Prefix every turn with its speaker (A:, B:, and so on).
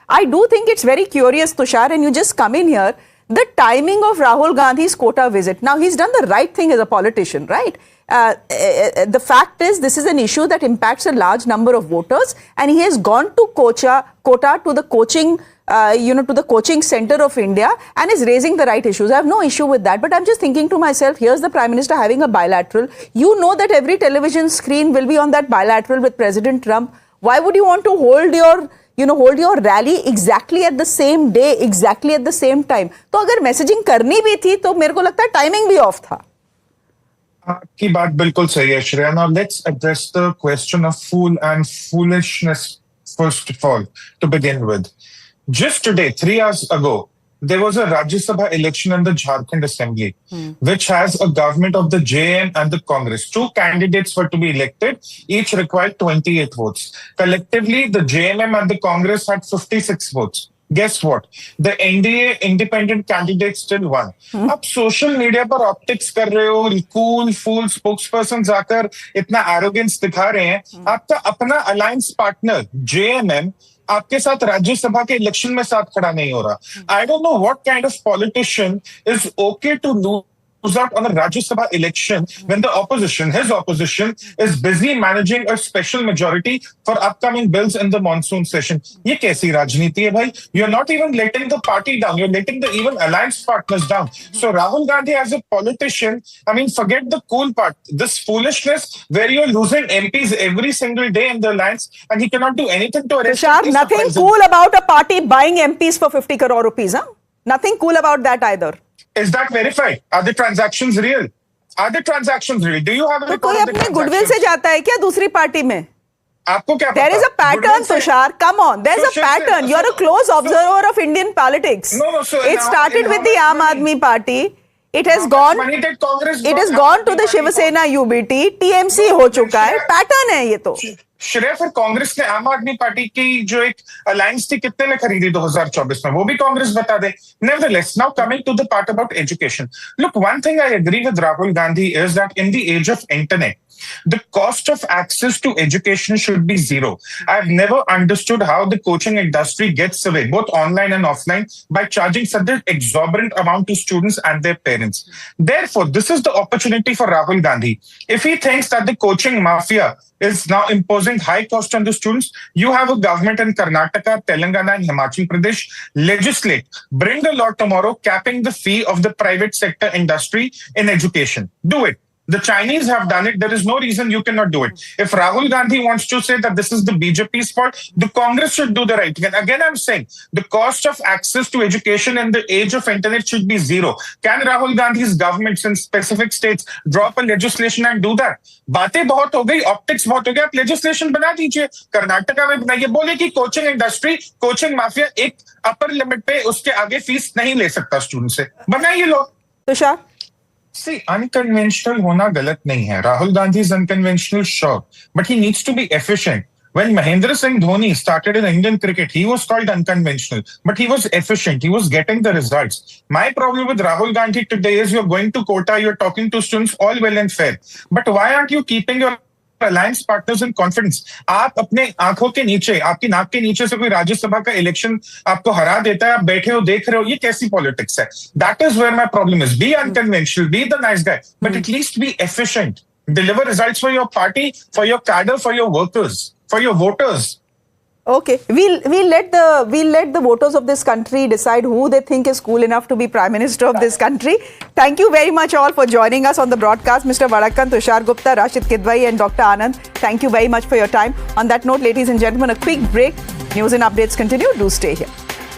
A: I do think it's very curious, Tushar, and you just come in here, the timing of Rahul Gandhi's Kota visit. Now, he's done the right thing as a politician, right? The fact is, this is an issue that impacts a large number of voters, and he has gone to Kota to the coaching, to the coaching center of India, and is raising the right issues. I have no issue with that, but I'm just thinking to myself, here's the Prime Minister having a bilateral. You know that every television screen will be on that bilateral with President Trump. Why would you want to hold your rally exactly at the same day, exactly at the same time? तो अगर messaging करनी भी थी, तो मेरे को लगता है timing भी off था.
B: आपकी बात बिल्कुल सही है Shreya. Now let's address the question of fool and foolishness first of all to begin with. Just today, 3 hours ago, there was a Rajya Sabha election in the Jharkhand Assembly, which has a government of the JM and the Congress. 2 candidates were to be elected, each required 28 votes. Collectively, the JMM and the Congress had 56 votes. Guess what? The NDA independent candidate still won. आप social media पर optics कर रहे हो, cool फूल spokesperson जाकर इतना arrogance दिखा रहे हैं. आपका अपना अलायंस पार्टनर JMM आपके साथ राज्यसभा के इलेक्शन में साथ खड़ा नहीं हो रहा. I don't know what kind of politician is okay to lose out on a Rajya Sabha election when the opposition, his opposition, is busy managing a special majority for upcoming bills in the monsoon session. ये कैसी राजनीति है भाई? You're not even letting the party down. You're letting the even alliance partners down. So Rahul Gandhi as a politician, I mean, forget the cool part. This foolishness where you're losing MPs every single day in the alliance and he cannot do anything to arrest.
A: Tushar, nothing cool about a party buying MPs for 50 crore rupees, huh? Nothing cool about that either.
B: Is that verified? Are the transactions real? Are the transactions real? Do you have a
A: तो कोई अपने goodwill से जाता है क्या दूसरी party में?
B: आपको क्या पता?
A: There is a pattern, Tushar. Come on, there's a pattern. You're a close observer of Indian politics.
B: No. So
A: it started with the Aam Aadmi Party. It has gone. It has gone to the Shiv Sena UBT. TMC हो चुका है. Pattern है ये तो.
B: श्रेया, फिर कांग्रेस ने आम आदमी पार्टी की जो एक अलायंस थी कितने में खरीदी 2024 में, वो भी कांग्रेस बता दे. Nevertheless, now coming to the part about education. Look, one thing I agree with Rahul Gandhi is that in the age of internet, the cost of access to education should be zero. I've never understood how the coaching industry gets away, both online and offline, by charging such an exorbitant amount to students and their parents. Therefore, this is the opportunity for Rahul Gandhi. If he thinks that the coaching mafia is now imposing high cost on the students, you have a government in Karnataka, Telangana, and Himachal Pradesh. Legislate, bring a law tomorrow capping the fee of the private sector industry in education. Do it. The Chinese have done it. There is no reason you cannot do it. If Rahul Gandhi wants to say that this is the BJP's fault, the Congress should do the right thing. And again, I'm saying the cost of access to education in the age of internet should be zero. Can Rahul Gandhi's governments in specific states drop a legislation and do that? बातें बहुत हो गई, optics बहुत हो गया, आप legislation बना दीजिए. कर्नाटका में बनाइए, बोले कि कोचिंग इंडस्ट्री, कोचिंग माफिया एक अपर लिमिट पे उसके आगे फीस नहीं ले सकता स्टूडेंट से. बनाइए लोग.
A: तुषार,
B: See, unconventional होना गलत नहीं है. Rahul Gandhi is unconventional, sure, but he needs to be efficient. When Mahendra Singh Dhoni started in Indian cricket, he was called unconventional, but he was efficient. He was getting the results. My problem with Rahul Gandhi today is you're going to Kota, you're talking to students, all well and fair. But why aren't you keeping your alliance partners in confidence? आप अपने आंखों के नीचे, आपकी नाक के नीचे से कोई राज्यसभा का इलेक्शन आपको हरा देता है, आप बैठे हो देख रहे हो, ये कैसी पॉलिटिक्स है? That is where my problem is. Be unconventional, be the nice guy, but at least be efficient. Deliver results for your party, for your cadre, for your workers, for your voters.
A: Okay, we'll let the voters of this country decide who they think is cool enough to be Prime Minister of this country. Thank you very much all for joining us on the broadcast. Mr. Vadakkan, Tushar Gupta, Rashid Kidwai and Dr. Anand, thank you very much for your time. On that note, ladies and gentlemen, a quick break. News and updates continue. Do stay here.